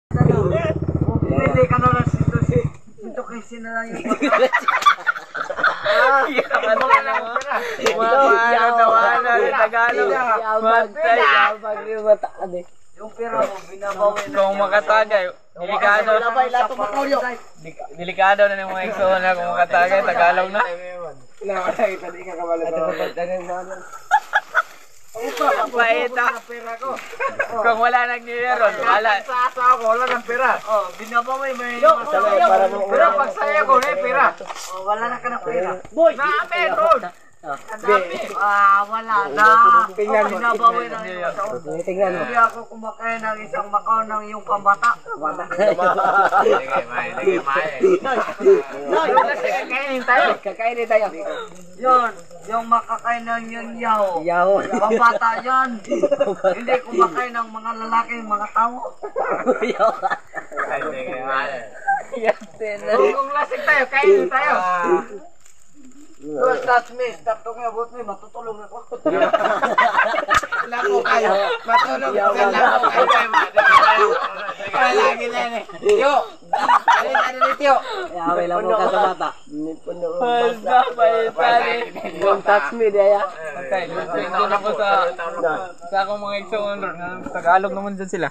Hindi ka na lang sito kasi na lang yung yung pera mo, binabawi na. Kung makatagay, delikado na ng mga ekso na kung makatagay, Tagalog na. Paita. Kung wala nagnileron, wala. Sa asawa ko, wala ng pera. Oh, binabawi mo yung asawa. Pero pag saya ko, may pera. Oh, wala na ka ng pera. Na-meron. Wala na. Binabawi na yung asawa. Hindi ako kumakain ng isang makaw ng iyong pambata. Kakainin tayo. Yun, yung makakain ng yung yaw. Pambata yan. Hindi kumakain ng mga lalaki, mga tao. Kung lasing tayo, kainin tayo. Don't touch me. Stop talking about me. Matutulog ako. Lako kayo. Matulog ka lang kayo. Lagi na yan eh. Yo! Ano dito yo? Yaway lang mo ka sa bata. Basta pa eh. Don't touch me, Daya. Okay, doon ako sa akong mga ekso. Tagalog naman dyan sila.